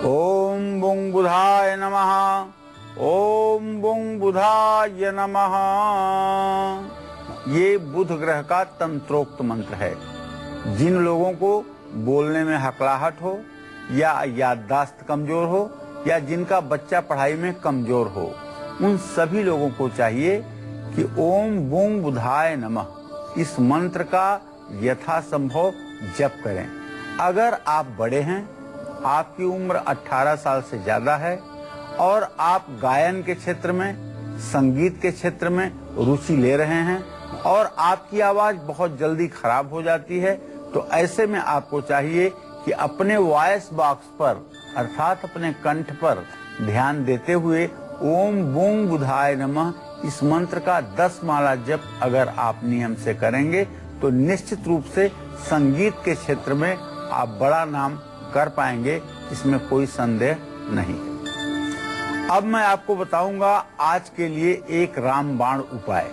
ओम बुंग बुधाय नमः। ओम बुंग बुधाय नमः। ये बुध ग्रह का तंत्रोक्त मंत्र है। जिन लोगों को बोलने में हकलाहट हो या याददाश्त कमजोर हो या जिनका बच्चा पढ़ाई में कमजोर हो, उन सभी लोगों को चाहिए कि ओम बुंग बुधाय नमः इस मंत्र का यथासंभव जप करें। अगर आप बड़े हैं, आपकी उम्र 18 साल से ज्यादा है और आप गायन के क्षेत्र में, संगीत के क्षेत्र में रुचि ले रहे हैं और आपकी आवाज बहुत जल्दी खराब हो जाती है, तो ऐसे में आपको चाहिए कि अपने वॉइस बॉक्स पर अर्थात अपने कंठ पर ध्यान देते हुए ओम बुंग बुधाय नमः इस मंत्र का 10 माला जप अगर आप नियम से करेंगे तो निश्चित रूप से संगीत के क्षेत्र में आप बड़ा नाम कर पाएंगे, इसमें कोई संदेह नहीं। अब मैं आपको बताऊंगा आज के लिए एक रामबाण उपाय।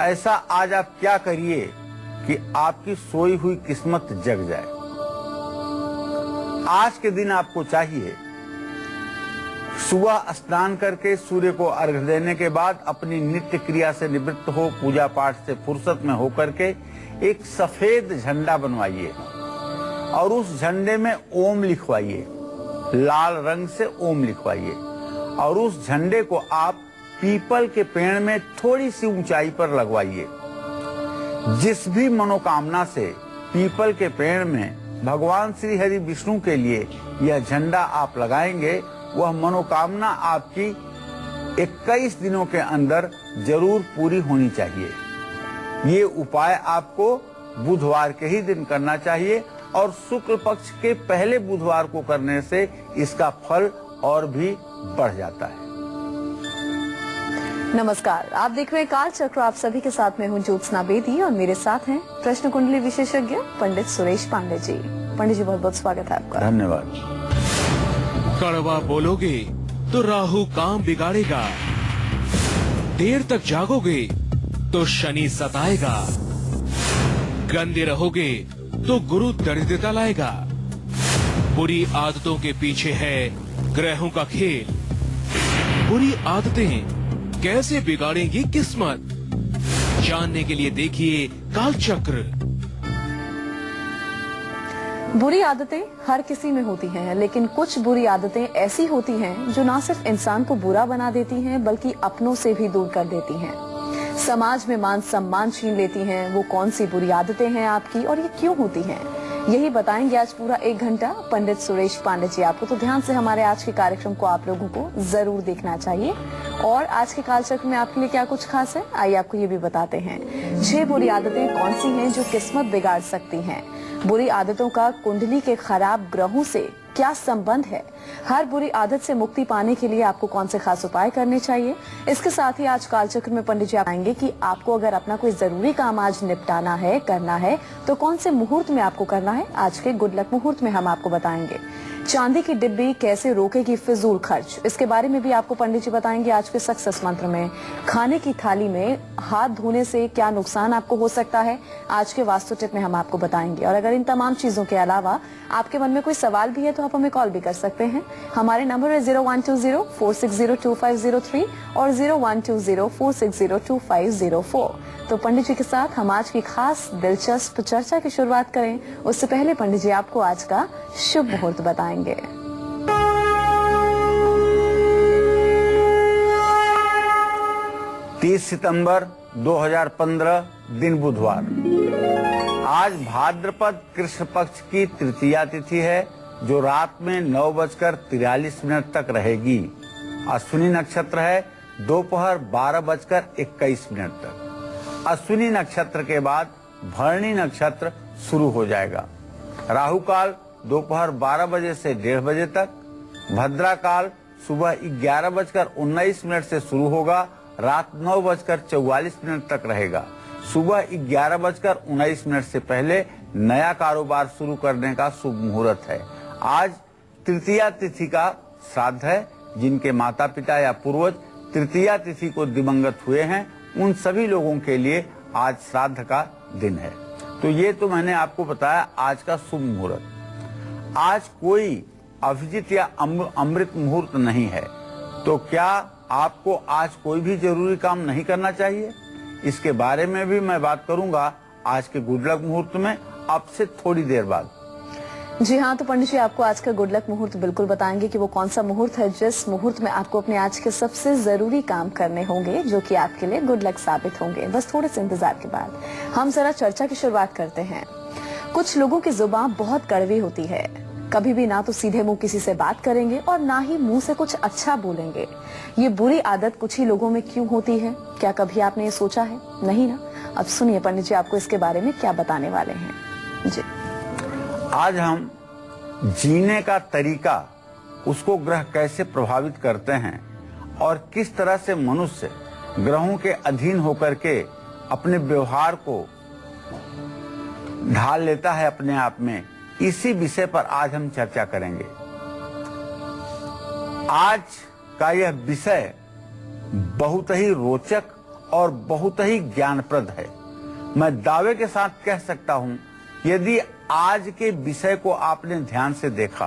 ऐसा आज आप क्या करिए कि आपकी सोई हुई किस्मत जग जाए। आज के दिन आपको चाहिए सुबह स्नान करके सूर्य को अर्घ्य देने के बाद अपनी नित्य क्रिया से निवृत्त हो, पूजा पाठ से फुर्सत में होकर के एक सफेद झंडा बनवाइए और उस झंडे में ओम लिखवाइए, लाल रंग से ओम लिखवाइए और उस झंडे को आप पीपल के पेड़ में थोड़ी सी ऊंचाई पर लगवाइए। जिस भी मनोकामना से पीपल के पेड़ में भगवान श्री हरि विष्णु के लिए यह झंडा आप लगाएंगे, वह मनोकामना आपकी 21 दिनों के अंदर जरूर पूरी होनी चाहिए। ये उपाय आपको बुधवार के ही दिन करना चाहिए और शुक्ल पक्ष के पहले बुधवार को करने से इसका फल और भी बढ़ जाता है। नमस्कार, आप देख रहे हैं काल चक्र। आप सभी के साथ में हूं ज्योत्सना बेदी और मेरे साथ हैं प्रश्न कुंडली विशेषज्ञ पंडित सुरेश पांडे जी। पंडित जी, बहुत बहुत स्वागत है आपका। धन्यवाद। कड़वा बोलोगे तो राहु काम बिगाड़ेगा, देर तक जागोगे तो शनि सताएगा, गंदे रहोगे तो गुरु दरिद्रता लाएगा। बुरी आदतों के पीछे है ग्रहों का खेल। बुरी आदतें कैसे बिगाड़ेंगी किस्मत, जानने के लिए देखिए काल चक्र। बुरी आदतें हर किसी में होती हैं, लेकिन कुछ बुरी आदतें ऐसी होती हैं जो न सिर्फ इंसान को बुरा बना देती हैं बल्कि अपनों से भी दूर कर देती हैं, समाज में मान सम्मान छीन लेती हैं। वो कौन सी बुरी आदतें हैं आपकी और ये क्यों होती हैं, यही बताएंगे आज पूरा 1 घंटा पंडित सुरेश पांडे जी आपको। तो ध्यान से हमारे आज के कार्यक्रम को आप लोगों को जरूर देखना चाहिए। और आज के कालचक्र में आपके लिए क्या कुछ खास है, आइए आपको ये भी बताते हैं। 6 बुरी आदतें कौन सी हैं जो किस्मत बिगाड़ सकती हैं। बुरी आदतों का कुंडली के खराब ग्रहों से क्या संबंध है, हर बुरी आदत से मुक्ति पाने के लिए आपको कौन से खास उपाय करने चाहिए। इसके साथ ही आज कालचक्र में पंडित जी आएंगे कि आपको अगर अपना कोई जरूरी काम आज निपटाना है, करना है, तो कौन से मुहूर्त में आपको करना है। आज के गुड लक मुहूर्त में हम आपको बताएंगे। चांदी की डिब्बी कैसे रोकेगी फिजूल खर्च, इसके बारे में भी आपको पंडित जी बताएंगे आज के सक्सेस मंत्र में। खाने की थाली में हाथ धोने से क्या नुकसान आपको हो सकता है, आज के वास्तु टिप में हम आपको बताएंगे। और अगर इन तमाम चीजों के अलावा आपके मन में कोई सवाल भी है तो आप हमें कॉल भी कर सकते हैं। हमारे नंबर है 0120-460-2503 और 0120-460-2504। तो पंडित जी के साथ हम आज की खास दिलचस्प चर्चा की शुरुआत करें, उससे पहले पंडित जी आपको आज का शुभ मुहूर्त बताएंगे। 30 सितंबर 2015 दिन बुधवार। आज भाद्रपद कृष्ण पक्ष की तृतीया तिथि है जो रात में 9:43 तक रहेगी। अश्विनी नक्षत्र है दोपहर 12:21 तक। अश्विनी नक्षत्र के बाद भरणी नक्षत्र शुरू हो जाएगा। राहु काल दोपहर 12 बजे से 1:30 बजे तक। भद्रा काल सुबह 11:19 से शुरू होगा, रात 9:44 तक रहेगा। सुबह 11:19 से पहले नया कारोबार शुरू करने का शुभ मुहूर्त है। आज तृतीया तिथि का श्राद्ध है। जिनके माता पिता या पूर्वज तृतीया तिथि को दिवंगत हुए हैं, उन सभी लोगों के लिए आज श्राद्ध का दिन है। तो ये तो मैंने आपको बताया आज का शुभ मुहूर्त। आज कोई अभिजीत या अमृत मुहूर्त नहीं है, तो क्या आपको आज कोई भी जरूरी काम नहीं करना चाहिए? इसके बारे में भी मैं बात करूंगा आज के गुड लक मुहूर्त में, अब से थोड़ी देर बाद। जी हाँ, तो पंडित जी आपको आज का गुड लक मुहूर्त बिल्कुल बताएंगे कि वो कौन सा मुहूर्त है जिस मुहूर्त में आपको अपने आज के सबसे जरूरी काम करने होंगे जो कि आपके लिए गुड लक साबित होंगे। बस थोड़े से इंतजार के बाद हम जरा चर्चा की शुरुआत करते हैं। कुछ लोगों की जुबान बहुत कड़वी होती है, कभी भी ना तो सीधे मुंह किसी से बात करेंगे और ना ही मुंह से कुछ अच्छा बोलेंगे। ये बुरी आदत कुछ ही लोगों में क्यों होती है, क्या कभी आपने ये सोचा है? नहीं ना? अब सुनिए पंडित जी आपको इसके बारे में क्या बताने वाले हैं। जी, आज हम जीने का तरीका, उसको ग्रह कैसे प्रभावित करते हैं और किस तरह से मनुष्य ग्रहों के अधीन होकर के अपने व्यवहार को ढाल लेता है अपने आप में, इसी विषय पर आज हम चर्चा करेंगे। आज का यह विषय बहुत ही रोचक और बहुत ही ज्ञानप्रद है। मैं दावे के साथ कह सकता हूं, यदि आज के विषय को आपने ध्यान से देखा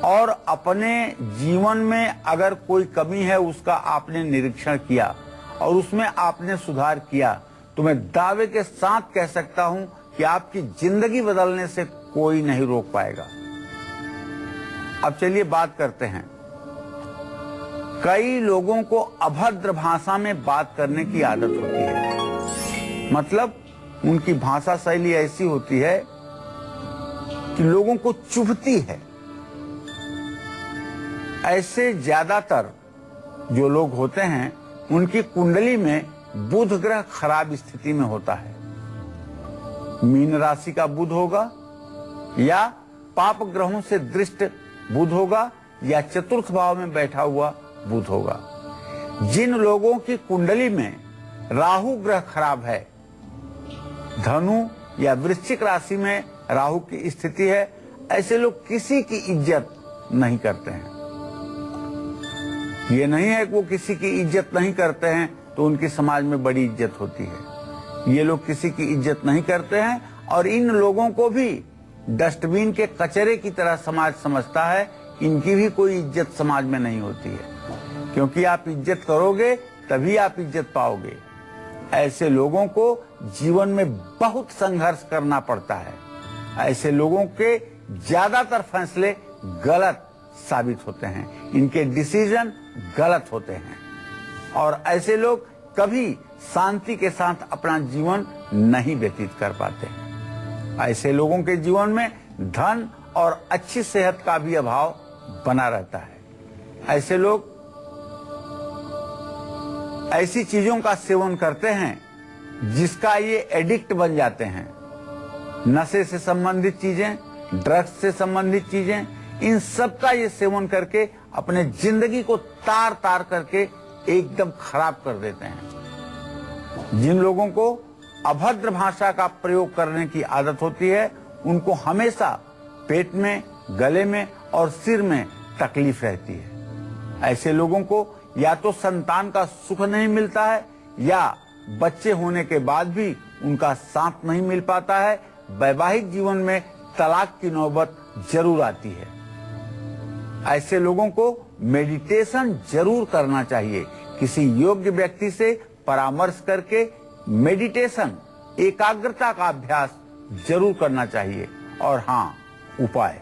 और अपने जीवन में अगर कोई कमी है उसका आपने निरीक्षण किया और उसमें आपने सुधार किया, तो मैं दावे के साथ कह सकता हूं कि आपकी जिंदगी बदलने से कोई नहीं रोक पाएगा। अब चलिए बात करते हैं। कई लोगों को अभद्र भाषा में बात करने की आदत होती है, मतलब उनकी भाषा शैली ऐसी होती है कि लोगों को चुभती है। ऐसे ज्यादातर जो लोग होते हैं उनकी कुंडली में बुध ग्रह खराब स्थिति में होता है। मीन राशि का बुध होगा या पाप ग्रहों से दृष्ट बुध होगा या चतुर्थ भाव में बैठा हुआ बुध होगा। जिन लोगों की कुंडली में राहु ग्रह खराब है, धनु या वृश्चिक राशि में राहु की स्थिति है, ऐसे लोग किसी की इज्जत नहीं करते हैं। ये नहीं है कि वो किसी की इज्जत नहीं करते हैं तो उनकी समाज में बड़ी इज्जत होती है। ये लोग किसी की इज्जत नहीं करते हैं और इन लोगों को भी डस्टबिन के कचरे की तरह समाज समझता है। इनकी भी कोई इज्जत समाज में नहीं होती है, क्योंकि आप इज्जत करोगे तभी आप इज्जत पाओगे। ऐसे लोगों को जीवन में बहुत संघर्ष करना पड़ता है। ऐसे लोगों के ज्यादातर फैसले गलत साबित होते हैं, इनके डिसीजन गलत होते हैं और ऐसे लोग कभी शांति के साथ अपना जीवन नहीं व्यतीत कर पाते हैं। ऐसे लोगों के जीवन में धन और अच्छी सेहत का भी अभाव बना रहता है। ऐसे लोग ऐसी चीजों का सेवन करते हैं जिसका ये एडिक्ट बन जाते हैं। नशे से संबंधित चीजें, ड्रग्स से संबंधित चीजें, इन सब का ये सेवन करके अपने जिंदगी को तार तार करके एकदम खराब कर देते हैं। जिन लोगों को अभद्र भाषा का प्रयोग करने की आदत होती है, उनको हमेशा पेट में, गले में और सिर में तकलीफ रहती है। ऐसे लोगों को या तो संतान का सुख नहीं मिलता है या बच्चे होने के बाद भी उनका साथ नहीं मिल पाता है। वैवाहिक जीवन में तलाक की नौबत जरूर आती है। ऐसे लोगों को मेडिटेशन जरूर करना चाहिए। किसी योग्य व्यक्ति से परामर्श करके मेडिटेशन, एकाग्रता का अभ्यास जरूर करना चाहिए। और हाँ, उपाय,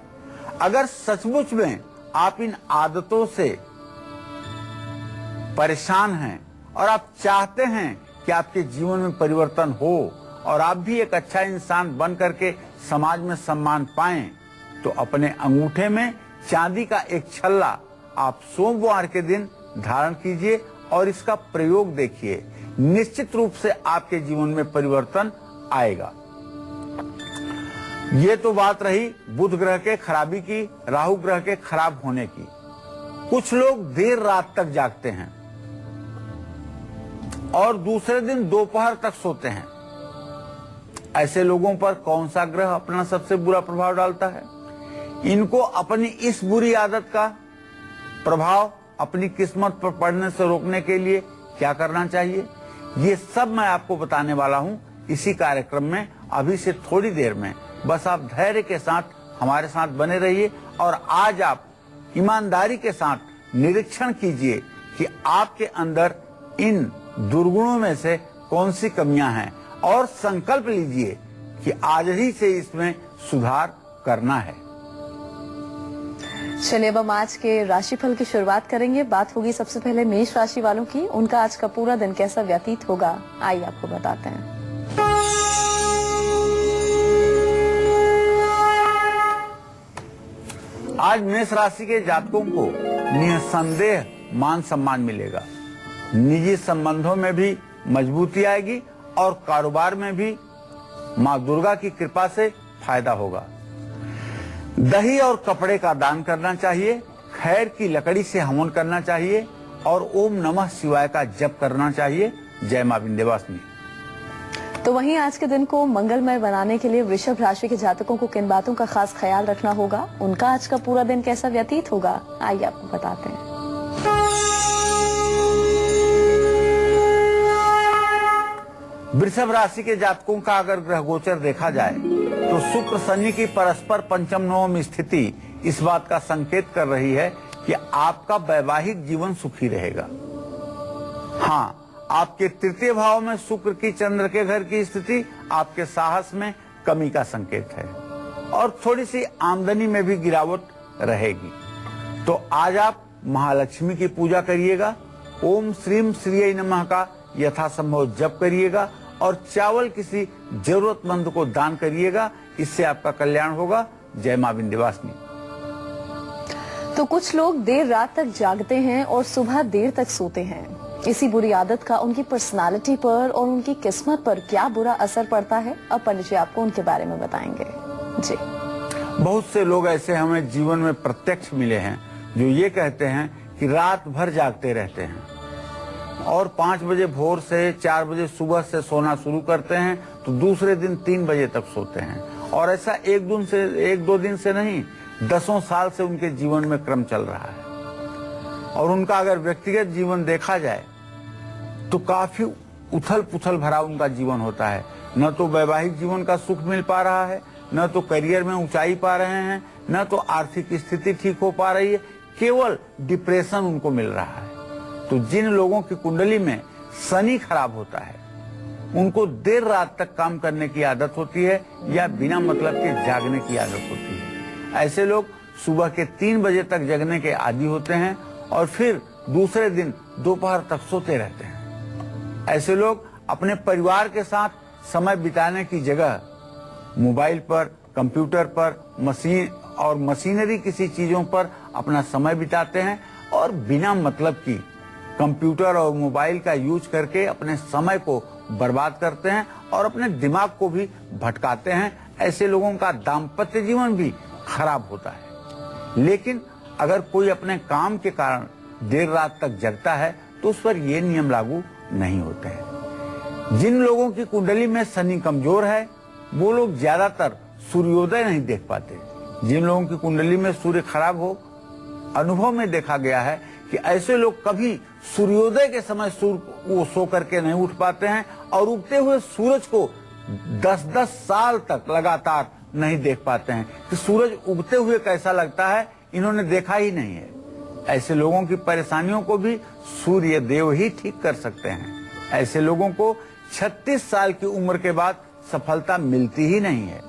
अगर सचमुच में आप इन आदतों से परेशान हैं और आप चाहते हैं कि आपके जीवन में परिवर्तन हो और आप भी एक अच्छा इंसान बन करके समाज में सम्मान पाएं, तो अपने अंगूठे में चांदी का एक छल्ला आप सोमवार के दिन धारण कीजिए और इसका प्रयोग देखिए। निश्चित रूप से आपके जीवन में परिवर्तन आएगा। ये तो बात रही बुध ग्रह के खराबी की, राहु ग्रह के खराब होने की। कुछ लोग देर रात तक जागते हैं और दूसरे दिन दोपहर तक सोते हैं। ऐसे लोगों पर कौन सा ग्रह अपना सबसे बुरा प्रभाव डालता है? इनको अपनी इस बुरी आदत का प्रभाव अपनी किस्मत पर पड़ने से रोकने के लिए क्या करना चाहिए, ये सब मैं आपको बताने वाला हूं इसी कार्यक्रम में, अभी से थोड़ी देर में। बस आप धैर्य के साथ हमारे साथ बने रहिए और आज आप ईमानदारी के साथ निरीक्षण कीजिए कि आपके अंदर इन दुर्गुणों में से कौन सी कमियां हैं और संकल्प लीजिए कि आज ही से इसमें सुधार करना है। चलिए अब हम आज के राशिफल की शुरुआत करेंगे। बात होगी सबसे पहले मेष राशि वालों की। उनका आज का पूरा दिन कैसा व्यतीत होगा, आइए आपको बताते हैं। आज मेष राशि के जातकों को निसंदेह मान सम्मान मिलेगा। निजी संबंधों में भी मजबूती आएगी और कारोबार में भी मां दुर्गा की कृपा से फायदा होगा। दही और कपड़े का दान करना चाहिए, खैर की लकड़ी से हवन करना चाहिए और ओम नमः शिवाय का जप करना चाहिए। जय मां विंध्यवासिनी। तो वहीं आज के दिन को मंगलमय बनाने के लिए वृषभ राशि के जातकों को किन बातों का खास ख्याल रखना होगा, उनका आज का पूरा दिन कैसा व्यतीत होगा, आइए आपको बताते हैं। वृषभ राशि के जातकों का अगर ग्रह गोचर देखा जाए तो शुक्र शनि की परस्पर पंचम नवम स्थिति इस बात का संकेत कर रही है कि आपका वैवाहिक जीवन सुखी रहेगा। हाँ, आपके तृतीय भाव में शुक्र की चंद्र के घर की स्थिति आपके साहस में कमी का संकेत है और थोड़ी सी आमदनी में भी गिरावट रहेगी। तो आज आप महालक्ष्मी की पूजा करिएगा, ओम श्रीम श्रीय नमः का यथासंभव जप करिएगा और चावल किसी जरूरतमंद को दान करिएगा, इससे आपका कल्याण होगा। जय मां विंध्यवासिनी। तो कुछ लोग देर रात तक जागते हैं और सुबह देर तक सोते हैं। इसी बुरी आदत का उनकी पर्सनालिटी पर और उनकी किस्मत पर क्या बुरा असर पड़ता है, अब पंडित जी आपको उनके बारे में बताएंगे। जी, बहुत से लोग ऐसे हमें जीवन में प्रत्यक्ष मिले हैं जो ये कहते हैं कि रात भर जागते रहते हैं और 5 बजे भोर से 4 बजे सुबह से सोना शुरू करते हैं तो दूसरे दिन 3 बजे तक सोते हैं और ऐसा एक दो दिन से नहीं, दसों साल से उनके जीवन में क्रम चल रहा है। और उनका अगर व्यक्तिगत जीवन देखा जाए तो काफी उथल पुथल भरा उनका जीवन होता है। न तो वैवाहिक जीवन का सुख मिल पा रहा है, न तो करियर में ऊंचाई पा रहे हैं, न तो आर्थिक स्थिति ठीक हो पा रही है, केवल डिप्रेशन उनको मिल रहा है। तो जिन लोगों की कुंडली में शनि खराब होता है उनको देर रात तक काम करने की आदत होती है या बिना मतलब के जागने की आदत होती है। ऐसे लोग सुबह के 3 बजे तक जगने के आदी होते हैं और फिर दूसरे दिन दोपहर तक सोते रहते हैं। ऐसे लोग अपने परिवार के साथ समय बिताने की जगह मोबाइल पर, कंप्यूटर पर, मशीनरी किसी चीजों पर अपना समय बिताते हैं और बिना मतलब की कंप्यूटर और मोबाइल का यूज करके अपने समय को बर्बाद करते हैं और अपने दिमाग को भी भटकाते हैं। ऐसे लोगों का दाम्पत्य जीवन भी खराब होता है। लेकिन अगर कोई अपने काम के कारण देर रात तक जगता है तो उस पर ये नियम लागू नहीं होते हैं। जिन लोगों की कुंडली में शनि कमजोर है वो लोग ज्यादातर सूर्योदय नहीं देख पाते। जिन लोगों की कुंडली में सूर्य खराब हो, अनुभव में देखा गया है कि ऐसे लोग कभी सूर्योदय के समय वो सो करके नहीं उठ पाते हैं और उगते हुए सूरज को 10-10 साल तक लगातार नहीं देख पाते हैं कि सूरज उगते हुए कैसा लगता है, इन्होंने देखा ही नहीं है। ऐसे लोगों की परेशानियों को भी सूर्य देव ही ठीक कर सकते हैं। ऐसे लोगों को 36 साल की उम्र के बाद सफलता मिलती ही नहीं है।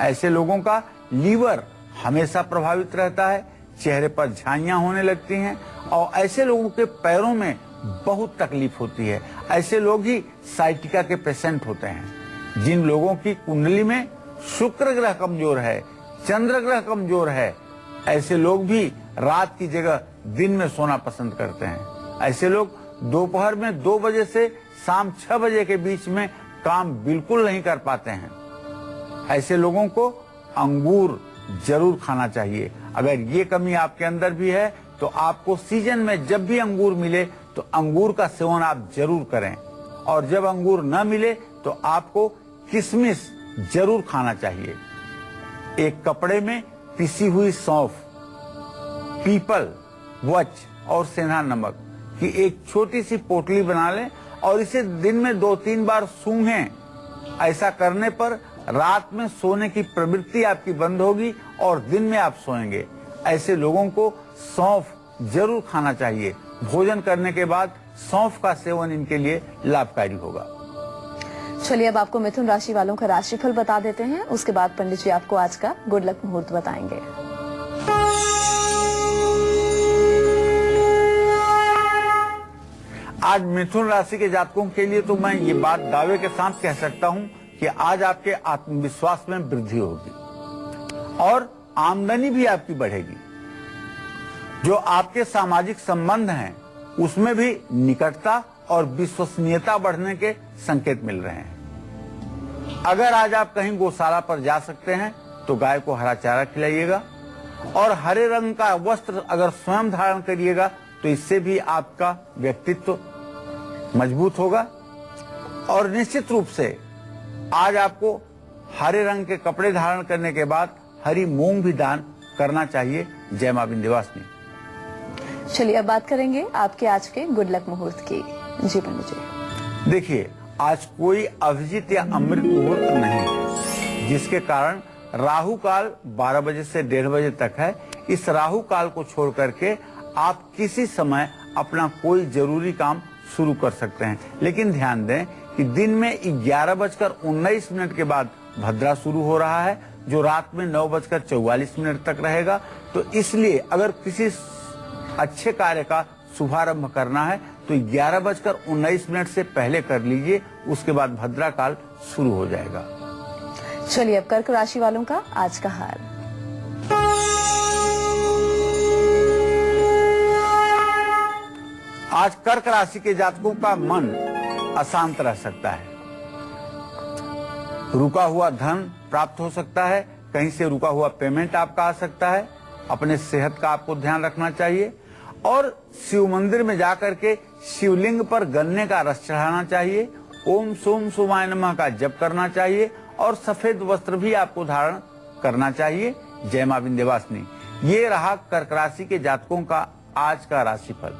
ऐसे लोगों का लीवर हमेशा प्रभावित रहता है, चेहरे पर झाइयां होने लगती हैं और ऐसे लोगों के पैरों में बहुत तकलीफ होती है। ऐसे लोग ही साइटिका के पेशेंट होते हैं। जिन लोगों की कुंडली में शुक्र ग्रह कमजोर है, चंद्र ग्रह कमजोर है, ऐसे लोग भी रात की जगह दिन में सोना पसंद करते हैं। ऐसे लोग दोपहर में 2 बजे से शाम 6 बजे के बीच में काम बिल्कुल नहीं कर पाते हैं। ऐसे लोगों को अंगूर जरूर खाना चाहिए। अगर ये कमी आपके अंदर भी है तो आपको सीजन में जब भी अंगूर मिले तो अंगूर का सेवन आप जरूर करें और जब अंगूर न मिले तो आपको किशमिश जरूर खाना चाहिए। एक कपड़े में पिसी हुई सौंफ, पीपल, वच और सेंधा नमक की एक छोटी सी पोटली बना लें और इसे दिन में 2-3 बार सूंघें। ऐसा करने पर रात में सोने की प्रवृत्ति आपकी बंद होगी और दिन में आप सोएंगे। ऐसे लोगों को सौंफ जरूर खाना चाहिए। भोजन करने के बाद सौंफ का सेवन इनके लिए लाभकारी होगा। चलिए अब आपको मिथुन राशि वालों का राशिफल बता देते हैं, उसके बाद पंडित जी आपको आज का गुड लक मुहूर्त बताएंगे। आज मिथुन राशि के जातकों के लिए तो मैं ये बात दावे के साथ कह सकता हूं कि आज आपके आत्मविश्वास में वृद्धि होगी और आमदनी भी आपकी बढ़ेगी। जो आपके सामाजिक संबंध हैं उसमें भी निकटता और विश्वसनीयता बढ़ने के संकेत मिल रहे हैं। अगर आज आप कहीं गौशाला पर जा सकते हैं तो गाय को हरा चारा खिलाइएगा और हरे रंग का वस्त्र अगर स्वयं धारण करिएगा तो इससे भी आपका व्यक्तित्व मजबूत होगा। और निश्चित रूप से आज आपको हरे रंग के कपड़े धारण करने के बाद हरी मूंग भी दान करना चाहिए। जय मां विंध्यवासिनी। चलिए अब बात करेंगे आपके आज के गुड लक मुहूर्त की। जी पंडित जी। देखिए, आज कोई अभिजीत या अमृत मुहूर्त नहीं है, जिसके कारण राहु काल 12 बजे से 1:30 बजे तक है। इस राहु काल को छोड़ करके आप किसी समय अपना कोई जरूरी काम शुरू कर सकते हैं, लेकिन ध्यान दें कि दिन में 11:19 के बाद भद्रा शुरू हो रहा है, जो रात में 9:44 तक रहेगा। तो इसलिए अगर किसी अच्छे कार्य का शुभारंभ करना है तो 11:19 से पहले कर लीजिए, उसके बाद भद्रा काल शुरू हो जाएगा। चलिए अब कर्क राशि वालों का आज का हाल। आज कर्क राशि के जातकों का मन अशांत रह सकता है। रुका हुआ धन प्राप्त हो सकता है, कहीं से रुका हुआ पेमेंट आपका आ सकता है। अपने सेहत का आपको ध्यान रखना चाहिए और शिव मंदिर में जाकर के शिवलिंग पर गन्ने का रस चढ़ाना चाहिए। ओम सोम सोमाय नमः का जप करना चाहिए और सफेद वस्त्र भी आपको धारण करना चाहिए। जय मां विंध्यवासिनी। ये रहा कर्क राशि के जातकों का आज का राशिफल।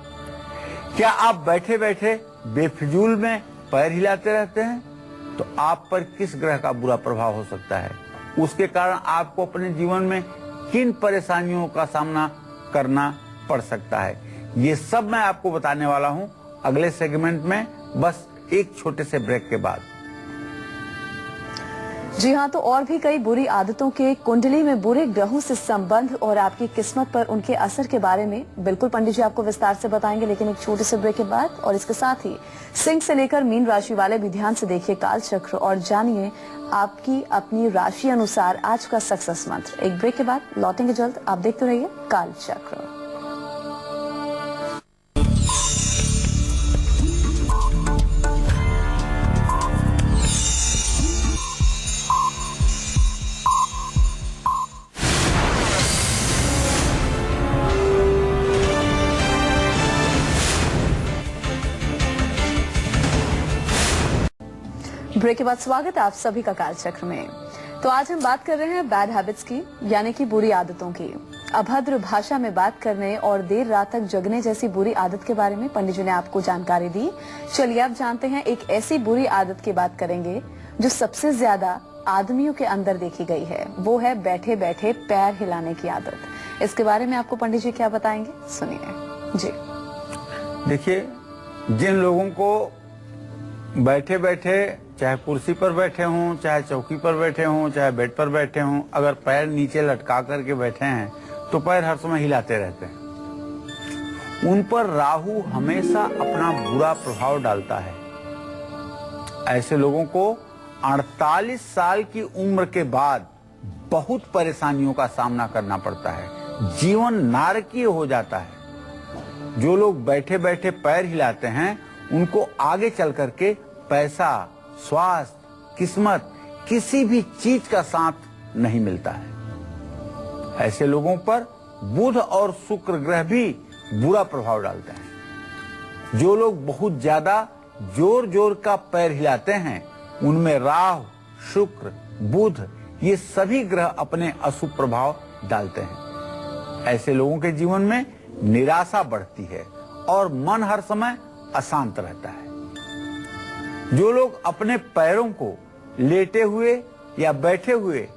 क्या आप बैठे बैठे बेफिजूल में पैर हिलाते रहते हैं तो आप पर किस ग्रह का बुरा प्रभाव हो सकता है, उसके कारण आपको अपने जीवन में किन परेशानियों का सामना करना पड़ सकता है, ये सब मैं आपको बताने वाला हूं अगले सेगमेंट में, बस एक छोटे से ब्रेक के बाद। जी हाँ, तो और भी कई बुरी आदतों के कुंडली में बुरे ग्रहों से संबंध और आपकी किस्मत पर उनके असर के बारे में बिल्कुल पंडित जी आपको विस्तार से बताएंगे, लेकिन एक छोटे से ब्रेक के बाद। और इसके साथ ही सिंह से लेकर मीन राशि वाले भी ध्यान से देखिए काल चक्र और जानिए आपकी अपनी राशि अनुसार आज का सक्सेस मंत्र। एक ब्रेक के बाद लौटेंगे जल्द, आप देखते रहिए काल चक्र। ब्रेक के बाद स्वागत है आप सभी का काल चक्र में। तो आज हम बात कर रहे हैं बैड हैबिट्स की, यानी कि बुरी आदतों की। अभद्र भाषा में बात करने और देर रात तक जगने जैसी बुरी आदत के बारे में पंडित जी ने आपको जानकारी दी। चलिए अब जानते हैं एक ऐसी बुरी आदत की बात करेंगे जो सबसे ज्यादा आदमियों के अंदर देखी गई है, वो है बैठे बैठे पैर हिलाने की आदत। इसके बारे में आपको पंडित जी क्या बताएंगे, सुनिए जी। देखिए, जिन लोगों को बैठे बैठे, चाहे कुर्सी पर बैठे हों, चाहे चौकी पर बैठे हों, चाहे बेड पर बैठे हों, अगर पैर नीचे लटका करके बैठे हैं तो पैर हर समय हिलाते रहते हैं। उन पर राहु हमेशा अपना बुरा प्रभाव डालता है। ऐसे लोगों को 48 साल की उम्र के बाद बहुत परेशानियों का सामना करना पड़ता है, जीवन नारकीय हो जाता है। जो लोग बैठे बैठे पैर हिलाते हैं उनको आगे चल करके पैसा, स्वास्थ्य, किस्मत, किसी भी चीज का साथ नहीं मिलता है। ऐसे लोगों पर बुध और शुक्र ग्रह भी बुरा प्रभाव डालते हैं। जो लोग बहुत ज्यादा जोर जोर का पैर हिलाते हैं उनमें राहु, शुक्र, बुध ये सभी ग्रह अपने अशुभ प्रभाव डालते हैं। ऐसे लोगों के जीवन में निराशा बढ़ती है और मन हर समय अशांत रहता है। जो लोग अपने पैरों को लेटे हुए या बैठे हुए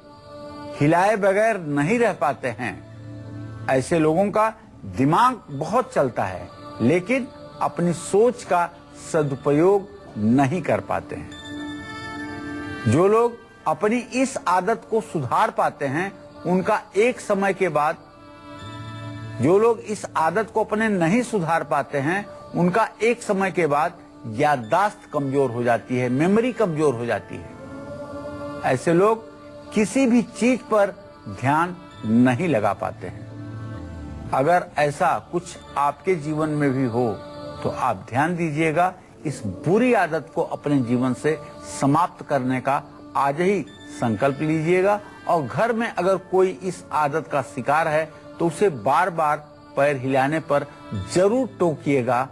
हिलाए बगैर नहीं रह पाते हैं। ऐसे लोगों का दिमाग बहुत चलता है, लेकिन अपनी सोच का सदुपयोग नहीं कर पाते हैं। जो लोग अपनी इस आदत को सुधार पाते हैं, उनका एक समय के बाद, जो लोग इस आदत को अपने नहीं सुधार पाते हैं, उनका एक समय के बाद याददाश्त कमजोर हो जाती है, मेमोरी कमजोर हो जाती है। ऐसे लोग किसी भी चीज पर ध्यान नहीं लगा पाते हैं। अगर ऐसा कुछ आपके जीवन में भी हो तो आप ध्यान दीजिएगा, इस बुरी आदत को अपने जीवन से समाप्त करने का आज ही संकल्प लीजिएगा। और घर में अगर कोई इस आदत का शिकार है तो उसे बार बार पैर हिलाने पर जरूर टोकिएगा।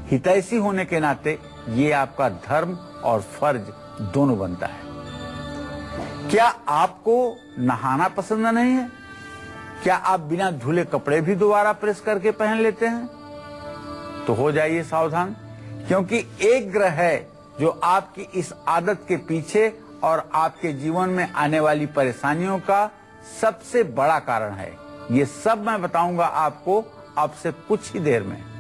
हितैषी होने के नाते ये आपका धर्म और फर्ज दोनों बनता है। क्या आपको नहाना पसंद नहीं है? क्या आप बिना धुले कपड़े भी दोबारा प्रेस करके पहन लेते हैं? तो हो जाइए सावधान, क्योंकि एक ग्रह है जो आपकी इस आदत के पीछे और आपके जीवन में आने वाली परेशानियों का सबसे बड़ा कारण है। ये सब मैं बताऊंगा आपको अब से कुछ ही देर में।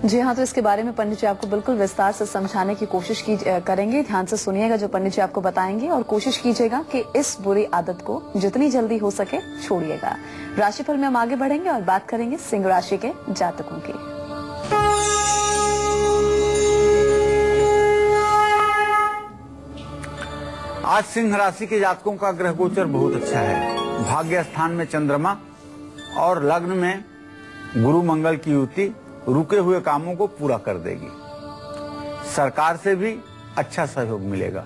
जी हाँ, तो इसके बारे में पंडित जी आपको बिल्कुल विस्तार से समझाने की कोशिश करेंगे। ध्यान से सुनिएगा जो पंडित जी आपको बताएंगे और कोशिश कीजिएगा कि इस बुरी आदत को जितनी जल्दी हो सके छोड़िएगा। राशिफल में हम आगे बढ़ेंगे और बात करेंगे सिंह राशि के जातकों की। आज सिंह राशि के जातकों का ग्रह गोचर बहुत अच्छा है। भाग्य स्थान में चंद्रमा और लग्न में गुरु मंगल की युति रुके हुए कामों को पूरा कर देगी। सरकार से भी अच्छा सहयोग मिलेगा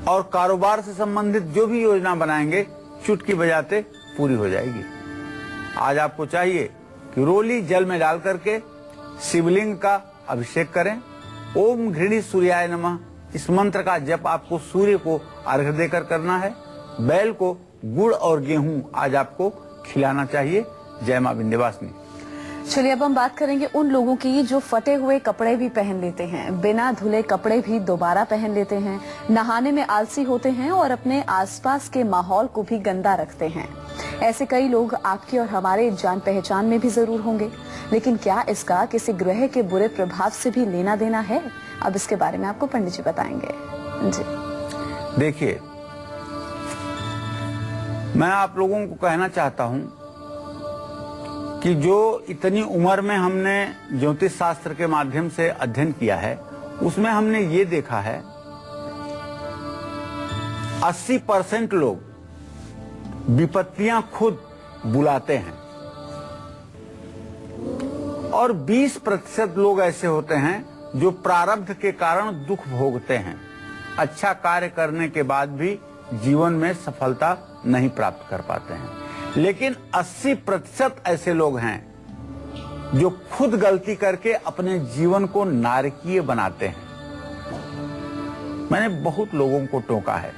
और कारोबार से संबंधित जो भी योजना बनाएंगे चुटकी बजाते पूरी हो जाएगी। आज आपको चाहिए कि रोली जल में डाल करके शिवलिंग का अभिषेक करें। ओम घृणी सूर्याय नमः इस मंत्र का जप आपको सूर्य को अर्घ्य देकर करना है। बैल को गुड़ और गेहूं आज आपको खिलाना चाहिए। जय मां विंध्यवासिनी। चलिए अब हम बात करेंगे उन लोगों की जो फटे हुए कपड़े भी पहन लेते हैं, बिना धुले कपड़े भी दोबारा पहन लेते हैं, नहाने में आलसी होते हैं और अपने आसपास के माहौल को भी गंदा रखते हैं। ऐसे कई लोग आपकी और हमारे जान पहचान में भी जरूर होंगे, लेकिन क्या इसका किसी ग्रह के बुरे प्रभाव से भी लेना देना है? अब इसके बारे में आपको पंडित जी बताएंगे। जी देखिए, मैं आप लोगों को कहना चाहता हूं कि जो इतनी उम्र में हमने ज्योतिष शास्त्र के माध्यम से अध्ययन किया है, उसमें हमने ये देखा है 80% लोग विपत्तियां खुद बुलाते हैं और 20% लोग ऐसे होते हैं जो प्रारब्ध के कारण दुख भोगते हैं। अच्छा कार्य करने के बाद भी जीवन में सफलता नहीं प्राप्त कर पाते हैं। लेकिन 80% ऐसे लोग हैं जो खुद गलती करके अपने जीवन को नारकीय बनाते हैं। मैंने बहुत लोगों को टोका है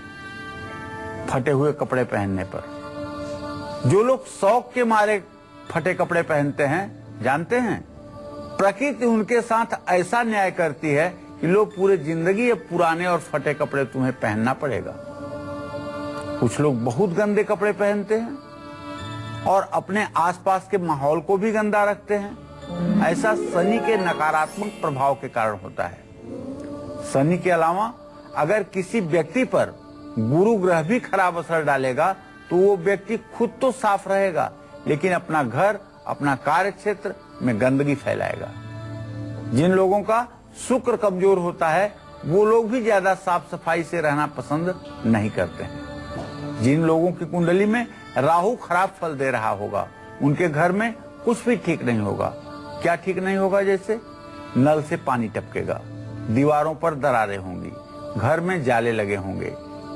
फटे हुए कपड़े पहनने पर। जो लोग शौक के मारे फटे कपड़े पहनते हैं, जानते हैं प्रकृति उनके साथ ऐसा न्याय करती है कि लोग पूरे जिंदगी ये पुराने और फटे कपड़े तुम्हें पहनना पड़ेगा। कुछ लोग बहुत गंदे कपड़े पहनते हैं और अपने आसपास के माहौल को भी गंदा रखते हैं। ऐसा शनि के नकारात्मक प्रभाव के कारण होता है। शनि के अलावा अगर किसी व्यक्ति पर गुरु ग्रह भी खराब असर डालेगा तो वो व्यक्ति खुद तो साफ रहेगा, लेकिन अपना घर, अपना कार्य क्षेत्र में गंदगी फैलाएगा। जिन लोगों का शुक्र कमजोर होता है वो लोग भी ज्यादा साफ सफाई से रहना पसंद नहीं करते हैं। जिन लोगों की कुंडली में राहु खराब फल दे रहा होगा, उनके घर में कुछ भी ठीक नहीं होगा। क्या ठीक नहीं होगा? जैसे नल से पानी टपकेगा, दीवारों पर दरारें होंगी, घर में जाले लगे होंगे,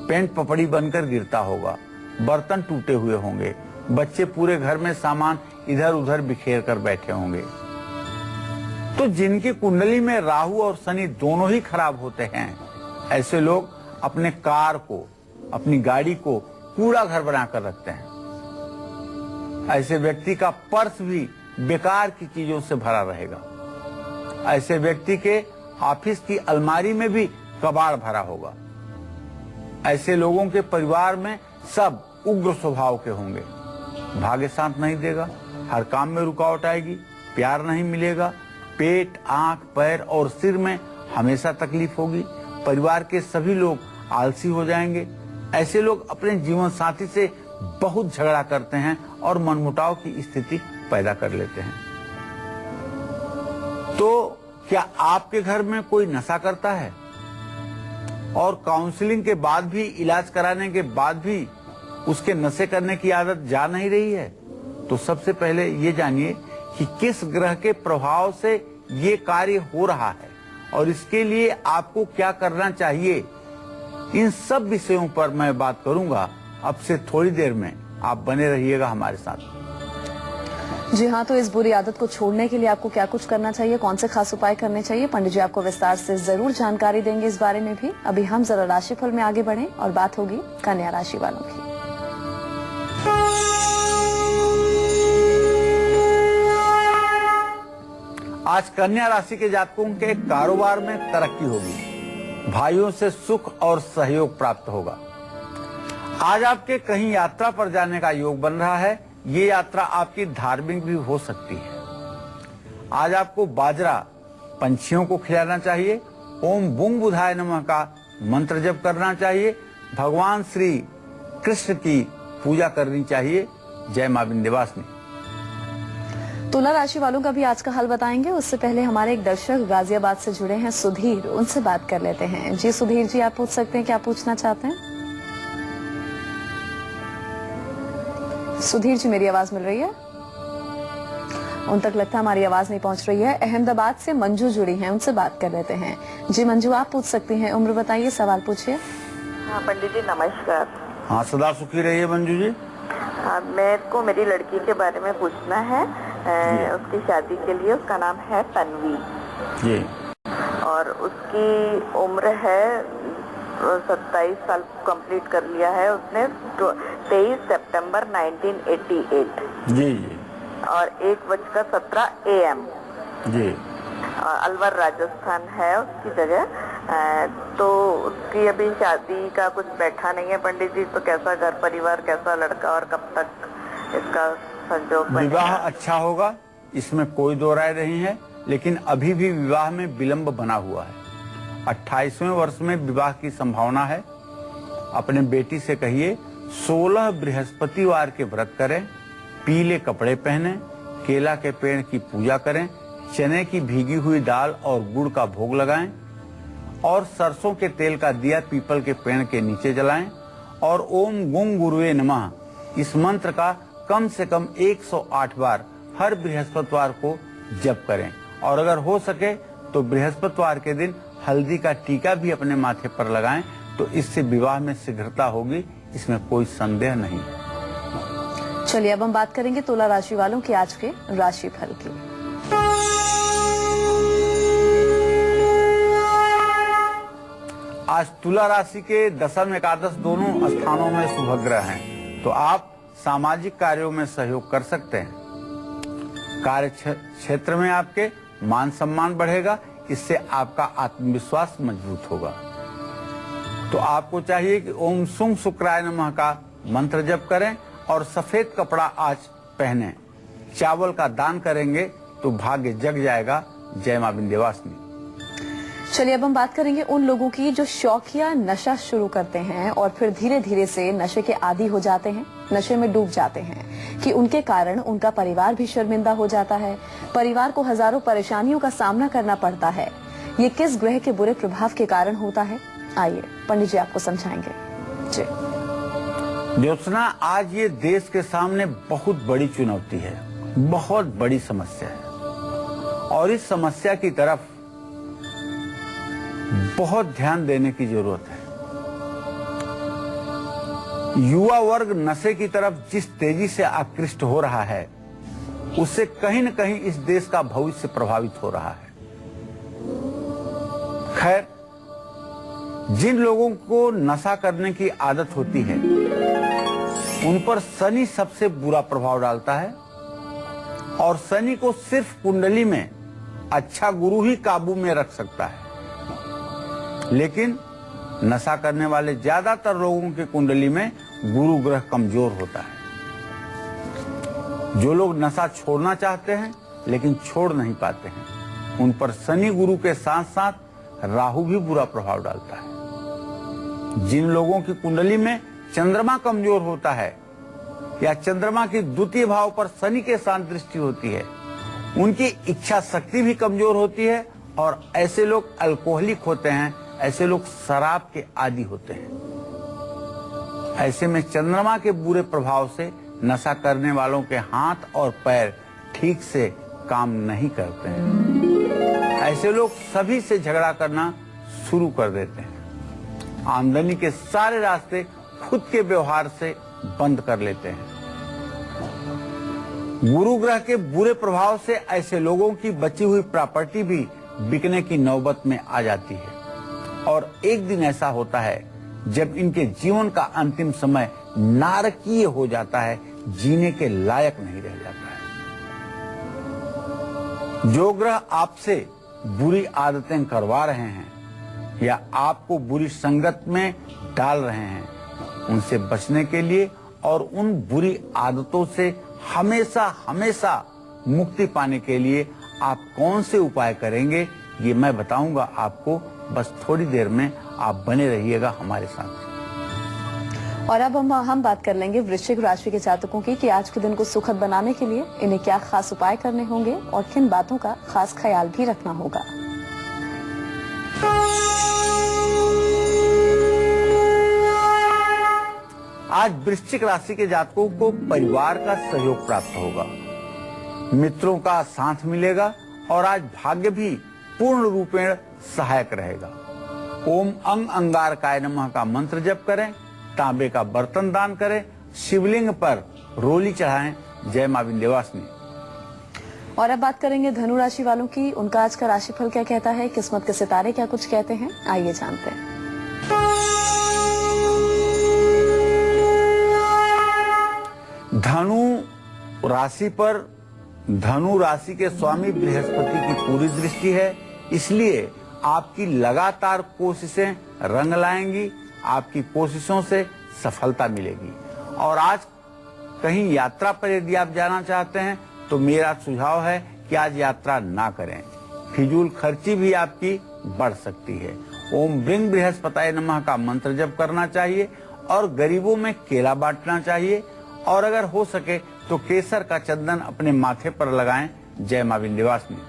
पेंट पपड़ी बनकर गिरता होगा, बर्तन टूटे हुए होंगे, बच्चे पूरे घर में सामान इधर उधर बिखेर कर बैठे होंगे। तो जिनकी कुंडली में राहु और शनि दोनों ही खराब होते हैं, ऐसे लोग अपने कार को, अपनी गाड़ी को कूड़ा घर बनाकर रखते हैं। ऐसे व्यक्ति का पर्स भी बेकार की चीजों से भरा रहेगा। ऐसे व्यक्ति के ऑफिस की अलमारी में भी कबाड़ भरा होगा। ऐसे लोगों के परिवार में सब उग्र स्वभाव के होंगे। भाग्य साथ नहीं देगा, हर काम में रुकावट आएगी, प्यार नहीं मिलेगा, पेट, आंख, पैर और सिर में हमेशा तकलीफ होगी। परिवार के सभी लोग आलसी हो जाएंगे। ऐसे लोग अपने जीवन साथी से बहुत झगड़ा करते हैं और मनमुटाव की स्थिति पैदा कर लेते हैं। तो क्या आपके घर में कोई नशा करता है और काउंसलिंग के बाद भी, इलाज कराने के बाद भी उसके नशे करने की आदत जा नहीं रही है? तो सबसे पहले ये जानिए कि किस ग्रह के प्रभाव से ये कार्य हो रहा है और इसके लिए आपको क्या करना चाहिए। इन सब विषयों पर मैं बात करूंगा अब से थोड़ी देर में। आप बने रहिएगा हमारे साथ। जी हाँ, तो इस बुरी आदत को छोड़ने के लिए आपको क्या कुछ करना चाहिए, कौन से खास उपाय करने चाहिए, पंडित जी आपको विस्तार से जरूर जानकारी देंगे इस बारे में भी। अभी हम जरा राशिफल में आगे बढ़ें और बात होगी कन्या राशि वालों की। आज कन्या राशि के जातकों के कारोबार में तरक्की होगी। भाइयों से सुख और सहयोग प्राप्त होगा। आज आपके कहीं यात्रा पर जाने का योग बन रहा है। ये यात्रा आपकी धार्मिक भी हो सकती है। आज आपको बाजरा पंछियों को खिलाना चाहिए। ओम बुंग बुधाय नमः का मंत्र जप करना चाहिए। भगवान श्री कृष्ण की पूजा करनी चाहिए। जय मां विंध्यवासिनी। तुला राशि वालों का भी आज का हाल बताएंगे। उससे पहले हमारे एक दर्शक गाजियाबाद से जुड़े हैं, सुधीर, उनसे बात कर लेते हैं। जी सुधीर जी, आप पूछ सकते हैं, क्या पूछना चाहते हैं? सुधीर जी, मेरी आवाज मिल रही है? उन तक लगता है हमारी आवाज नहीं पहुंच रही है। अहमदाबाद से मंजू जुड़ी हैं, उनसे बात कर लेते हैं। जी मंजू, आप पूछ सकती हैं, उम्र बताइए, सवाल पूछिए। हाँ पंडित जी नमस्कार। हाँ, सदा सुखी रहिए मंजू जी। हाँ, मेरे को मेरी लड़की के बारे में पूछना है। उसकी शादी के लिए, उसका नाम है तन्वी जी, और उसकी उम्र है 27 साल कंप्लीट कर लिया है उसने। 23 सितंबर 1988 जी जी, और 1:17 AM जी। अलवर राजस्थान है उसकी जगह। तो उसकी अभी शादी का कुछ बैठा नहीं है पंडित जी, तो कैसा घर परिवार, कैसा लड़का और कब तक इसका संजोग बनेगा? विवाह अच्छा होगा, इसमें कोई दो राय नहीं है, लेकिन अभी भी विवाह में विलंब बना हुआ है। 28वें वर्ष में विवाह की संभावना है। अपने बेटी से कहिए 16 बृहस्पतिवार के व्रत करें, पीले कपड़े पहने, केला के पेड़ की पूजा करें, चने की भीगी हुई दाल और गुड़ का भोग लगाएं और सरसों के तेल का दिया पीपल के पेड़ के नीचे जलाएं और ओम गुंग गुरुवे नमः इस मंत्र का कम से कम 108 बार हर बृहस्पतिवार को जप करें। और अगर हो सके तो बृहस्पतिवार के दिन हल्दी का टीका भी अपने माथे पर लगाएं, तो इससे विवाह में शीघ्रता होगी, इसमें कोई संदेह नहीं। चलिए अब हम बात करेंगे तुला राशि वालों की आज के राशि फल की। आज तुला राशि के दशम एकादश दोनों स्थानों में शुभ ग्रह हैं, तो आप सामाजिक कार्यों में सहयोग कर सकते हैं। कार्य क्षेत्र में आपके मान सम्मान बढ़ेगा, इससे आपका आत्मविश्वास मजबूत होगा। तो आपको चाहिए कि ओम सुंग शुक्राय नमः का मंत्र जप करें और सफेद कपड़ा आज पहने। चावल का दान करेंगे तो भाग्य जग जाएगा। जय मां विंध्यवासिनी। चलिए अब हम बात करेंगे उन लोगों की जो शौकिया नशा शुरू करते हैं और फिर धीरे धीरे से नशे के आदी हो जाते हैं, नशे में डूब जाते हैं, कि उनके कारण उनका परिवार भी शर्मिंदा हो जाता है, परिवार को हजारों परेशानियों का सामना करना पड़ता है। ये किस ग्रह के बुरे प्रभाव के कारण होता है, आइए पंडित जी आपको समझाएंगे। जी ज्योत्सना, आज ये देश के सामने बहुत बड़ी चुनौती है, बहुत बड़ी समस्या है और इस समस्या की तरफ बहुत ध्यान देने की जरूरत है। युवा वर्ग नशे की तरफ जिस तेजी से आकृष्ट हो रहा है, उससे कहीं न कहीं इस देश का भविष्य प्रभावित हो रहा है। खैर, जिन लोगों को नशा करने की आदत होती है, उन पर शनि सबसे बुरा प्रभाव डालता है और शनि को सिर्फ कुंडली में अच्छा गुरु ही काबू में रख सकता है। लेकिन नशा करने वाले ज्यादातर लोगों की कुंडली में गुरु ग्रह कमजोर होता है। जो लोग नशा छोड़ना चाहते हैं लेकिन छोड़ नहीं पाते हैं, उन पर शनि गुरु के साथ साथ राहु भी बुरा प्रभाव डालता है। जिन लोगों की कुंडली में चंद्रमा कमजोर होता है या चंद्रमा की द्वितीय भाव पर शनि के साथ दृष्टि होती है, उनकी इच्छा शक्ति भी कमजोर होती है और ऐसे लोग अल्कोहलिक होते हैं, ऐसे लोग शराब के आदी होते हैं। ऐसे में चंद्रमा के बुरे प्रभाव से नशा करने वालों के हाथ और पैर ठीक से काम नहीं करते हैं। ऐसे लोग सभी से झगड़ा करना शुरू कर देते हैं। आमदनी के सारे रास्ते खुद के व्यवहार से बंद कर लेते हैं। गुरु ग्रह के बुरे प्रभाव से ऐसे लोगों की बची हुई प्रॉपर्टी भी बिकने की नौबत में आ जाती है और एक दिन ऐसा होता है जब इनके जीवन का अंतिम समय नारकीय हो जाता है, जीने के लायक नहीं रह जाता है। जो ग्रह आपसे बुरी आदतें करवा रहे हैं या आपको बुरी संगत में डाल रहे हैं, उनसे बचने के लिए और उन बुरी आदतों से हमेशा हमेशा मुक्ति पाने के लिए आप कौन से उपाय करेंगे, ये मैं बताऊंगा आपको। बस थोड़ी देर में आप बने रहिएगा हमारे साथ। और अब हम बात कर लेंगे वृश्चिक राशि के जातकों की कि आज के दिन को सुखद बनाने के लिए इन्हें क्या खास उपाय करने होंगे और किन बातों का खास ख्याल भी रखना होगा। आज वृश्चिक राशि के जातकों को परिवार का सहयोग प्राप्त होगा, मित्रों का साथ मिलेगा और आज भाग्य भी पूर्ण रूपेण सहायक रहेगा। ओम अंग अंगारकाय नमः का मंत्र जप करें, तांबे का बर्तन दान करें, शिवलिंग पर रोली चढ़ाएं। जय मां विंध्यवासिनी। और अब बात करेंगे धनु राशि वालों की। उनका आज का राशिफल क्या कहता है, किस्मत के सितारे क्या कुछ कहते हैं, आइए जानते हैं। धनु राशि पर धनु राशि के स्वामी बृहस्पति की पूरी दृष्टि है, इसलिए आपकी लगातार कोशिशें रंग लाएंगी, आपकी कोशिशों से सफलता मिलेगी। और आज कहीं यात्रा पर यदि आप जाना चाहते हैं तो मेरा सुझाव है कि आज यात्रा ना करें, फिजूल खर्ची भी आपकी बढ़ सकती है। ओम ब्रिंग बृहस्पताय नमः का मंत्र जप करना चाहिए और गरीबों में केला बांटना चाहिए और अगर हो सके तो केसर का चंदन अपने माथे पर लगाएं। जय मां विंध्यवासिनी।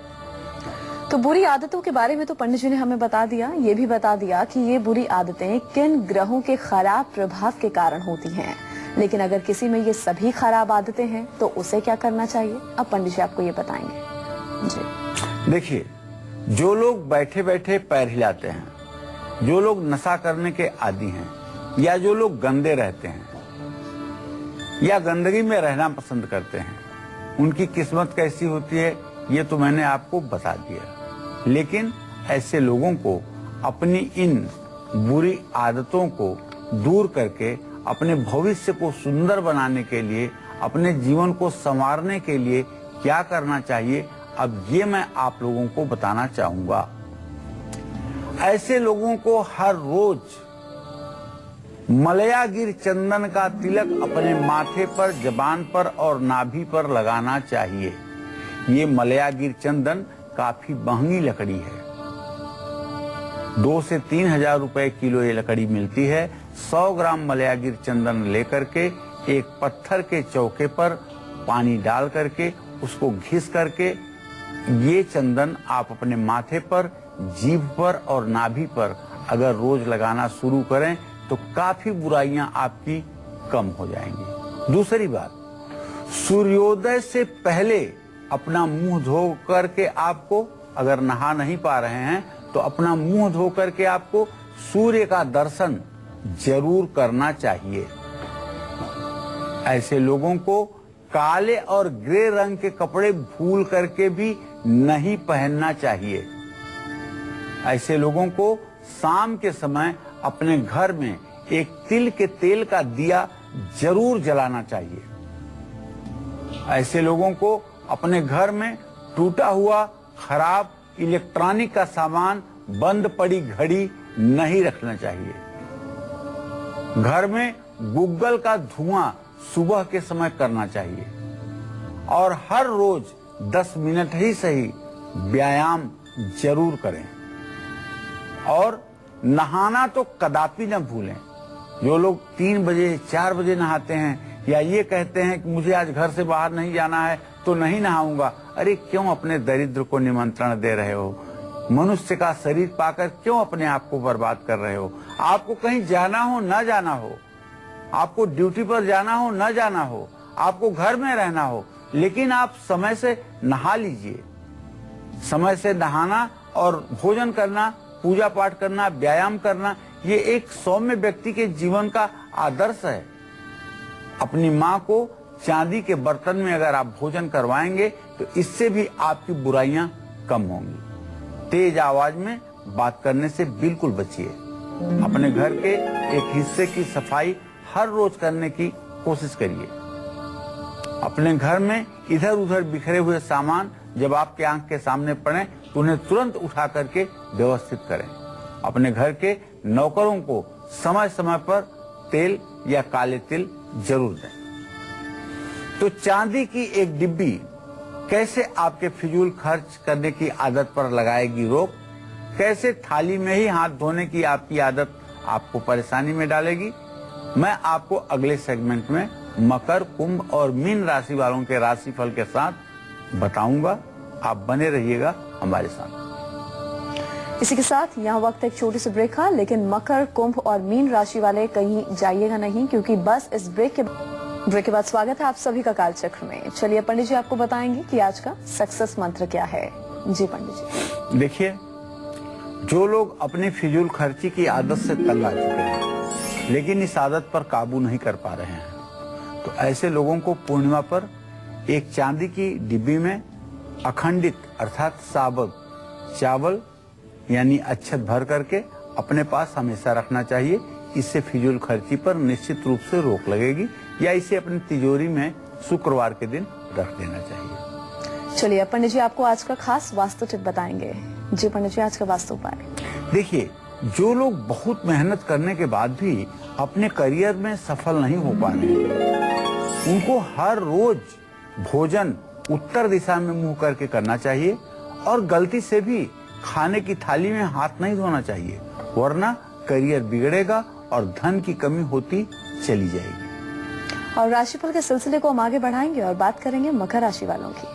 तो बुरी आदतों के बारे में तो पंडित जी ने हमें बता दिया, ये भी बता दिया कि ये बुरी आदतें किन ग्रहों के खराब प्रभाव के कारण होती हैं। लेकिन अगर किसी में ये सभी खराब आदतें हैं तो उसे क्या करना चाहिए, अब पंडित जी आपको ये बताएंगे। जी देखिए, जो लोग बैठे बैठे पैर हिलाते हैं, जो लोग नशा करने के आदी हैं या जो लोग गंदे रहते हैं या गंदगी में रहना पसंद करते हैं, उनकी किस्मत कैसी होती है ये तो मैंने आपको बता दिया। लेकिन ऐसे लोगों को अपनी इन बुरी आदतों को दूर करके अपने भविष्य को सुंदर बनाने के लिए, अपने जीवन को संवारने के लिए क्या करना चाहिए, अब ये मैं आप लोगों को बताना चाहूंगा। ऐसे लोगों को हर रोज मलयागिर चंदन का तिलक अपने माथे पर, जबान पर और नाभि पर लगाना चाहिए। ये मलयागिर चंदन काफी महंगी लकड़ी है, 2 से 3 हजार रुपए किलो ये लकड़ी मिलती है। 100 ग्राम मलयागिर चंदन लेकर के एक पत्थर के चौके पर पानी डाल करके उसको घिस करके ये चंदन आप अपने माथे पर, जीभ पर और नाभि पर अगर रोज लगाना शुरू करें तो काफी बुराइयां आपकी कम हो जाएंगी। दूसरी बात, सूर्योदय से पहले अपना मुंह धो करके आपको, अगर नहा नहीं पा रहे हैं तो अपना मुंह धो करके आपको सूर्य का दर्शन जरूर करना चाहिए। ऐसे लोगों को काले और ग्रे रंग के कपड़े भूल करके भी नहीं पहनना चाहिए। ऐसे लोगों को शाम के समय अपने घर में एक तिल के तेल का दिया जरूर जलाना चाहिए। ऐसे लोगों को अपने घर में टूटा हुआ खराब इलेक्ट्रॉनिक का सामान, बंद पड़ी घड़ी नहीं रखना चाहिए। घर में गूगल का धुआं सुबह के समय करना चाहिए और हर रोज 10 मिनट ही सही व्यायाम जरूर करें। और नहाना तो कदापि न भूलें। जो लोग 3 बजे 4 बजे नहाते हैं या ये कहते हैं कि मुझे आज घर से बाहर नहीं जाना है तो नहीं नहाऊंगा, अरे क्यों अपने दरिद्र को निमंत्रण दे रहे हो? मनुष्य का शरीर पाकर क्यों अपने आप को बर्बाद कर रहे हो? आपको कहीं जाना हो न जाना हो, आपको ड्यूटी पर जाना हो न जाना हो, आपको घर में रहना हो, लेकिन आप समय से नहा लीजिए। समय से नहाना और भोजन करना, पूजा पाठ करना, व्यायाम करना, ये एक सौम्य व्यक्ति के जीवन का आदर्श है। अपनी माँ को चांदी के बर्तन में अगर आप भोजन करवाएंगे तो इससे भी आपकी बुराइयां कम होंगी। तेज आवाज में बात करने से बिल्कुल बचिए। अपने घर के एक हिस्से की सफाई हर रोज करने की कोशिश करिए। अपने घर में इधर उधर बिखरे हुए सामान जब आपके आंख के सामने पड़े तो उन्हें तुरंत उठा करके व्यवस्थित करें। अपने घर के नौकरों को समय समय पर तेल या काले तिल जरूर दें। तो चांदी की एक डिब्बी कैसे आपके फिजूल खर्च करने की आदत पर लगाएगी रोक, कैसे थाली में ही हाथ धोने की आपकी आदत आपको परेशानी में डालेगी, मैं आपको अगले सेगमेंट में मकर, कुंभ और मीन राशि वालों के राशिफल के साथ बताऊंगा। आप बने रहिएगा हमारे साथ। इसी के साथ यहाँ वक्त एक छोटी सी ब्रेक का, लेकिन मकर, कुंभ और मीन राशि वाले कहीं जाइएगा नहीं, क्योंकि बस इस ब्रेक के बाद स्वागत है आप सभी का कालचक्र में। चलिए पंडित जी आपको बताएंगे कि आज का सक्सेस मंत्र क्या है। जी पंडित जी। देखिए, जो लोग अपनी फिजूल खर्ची की आदत से तंग आ चुके हैं लेकिन इस आदत पर काबू नहीं कर पा रहे हैं, तो ऐसे लोगों को पूर्णिमा पर एक चांदी की डिब्बी में अखंडित अर्थात साबुत चावल यानी अच्छत भर करके अपने पास हमेशा रखना चाहिए। इससे फिजूल खर्ची पर निश्चित रूप से रोक लगेगी, या इसे अपनी तिजोरी में शुक्रवार के दिन रख देना चाहिए। चलिए पंडित जी आपको आज का खास वास्तु टिप बताएंगे। जी पंडित जी, आज का वास्तु उपाय। देखिए, जो लोग बहुत मेहनत करने के बाद भी अपने करियर में सफल नहीं हो पा रहे हैं, उनको हर रोज भोजन उत्तर दिशा में मुंह करके करना चाहिए और गलती से भी खाने की थाली में हाथ नहीं धोना चाहिए, वरना करियर बिगड़ेगा और धन की कमी होती चली जाएगी। और राशिफल के सिलसिले को हम आगे बढ़ाएंगे और बात करेंगे मकर राशि वालों की।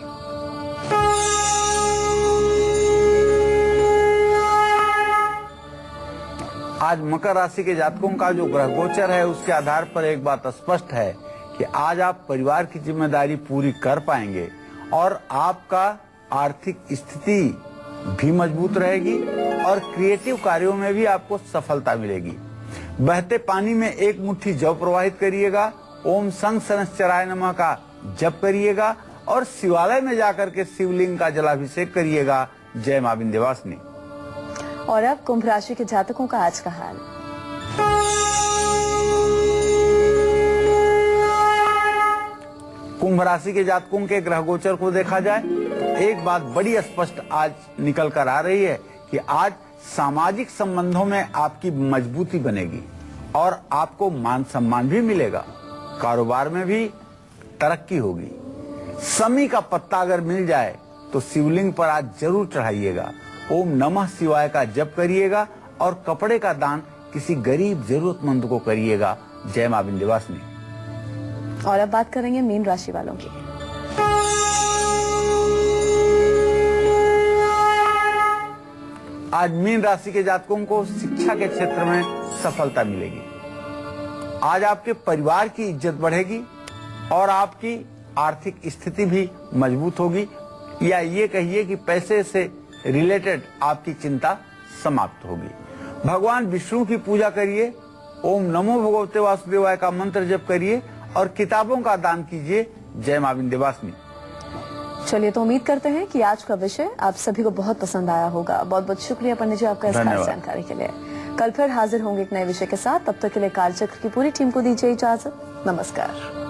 आज मकर राशि के जातकों का जो ग्रह गोचर है उसके आधार पर एक बात स्पष्ट है कि आज आप परिवार की जिम्मेदारी पूरी कर पाएंगे और आपका आर्थिक स्थिति भी मजबूत रहेगी और क्रिएटिव कार्यों में भी आपको सफलता मिलेगी। बहते पानी में एक मुट्ठी जव प्रवाहित करिएगा, ओम संग शनश्चराय नमः का जप करिएगा और शिवालय में जाकर के शिवलिंग का जलाभिषेक करिएगा। जय मां विंध्यवासिनी। और अब कुंभ राशि के जातकों का आज का हाल। कुंभ राशि के जातकों के ग्रह गोचर को देखा जाए, एक बात बड़ी स्पष्ट आज निकल कर आ रही है कि आज सामाजिक संबंधों में आपकी मजबूती बनेगी और आपको मान सम्मान भी मिलेगा। कारोबार में भी तरक्की होगी। समी का पत्ता अगर मिल जाए तो शिवलिंग पर आज जरूर चढ़ाइएगा। ओम नमः शिवाय का जप करिएगा और कपड़े का दान किसी गरीब जरूरतमंद को करिएगा। जय मां विंध्यवासिनी। और अब बात करेंगे मीन राशि वालों की। आज मीन राशि के जातकों को शिक्षा के क्षेत्र में सफलता मिलेगी। आज आपके परिवार की इज्जत बढ़ेगी और आपकी आर्थिक स्थिति भी मजबूत होगी, या ये कहिए कि पैसे से रिलेटेड आपकी चिंता समाप्त होगी। भगवान विष्णु की पूजा करिए, ओम नमो भगवते वासुदेवाय का मंत्र जप करिए और किताबों का दान कीजिए। जय मां विंध्यवासिनी। चलिए, तो उम्मीद करते हैं कि आज का विषय आप सभी को बहुत पसंद आया होगा। बहुत बहुत शुक्रिया पंडित जी आपका इस खास जानकारी के लिए। कल फिर हाजिर होंगे एक नए विषय के साथ। तब तक के लिए कालचक्र की पूरी टीम को दीजिए इजाजत। नमस्कार।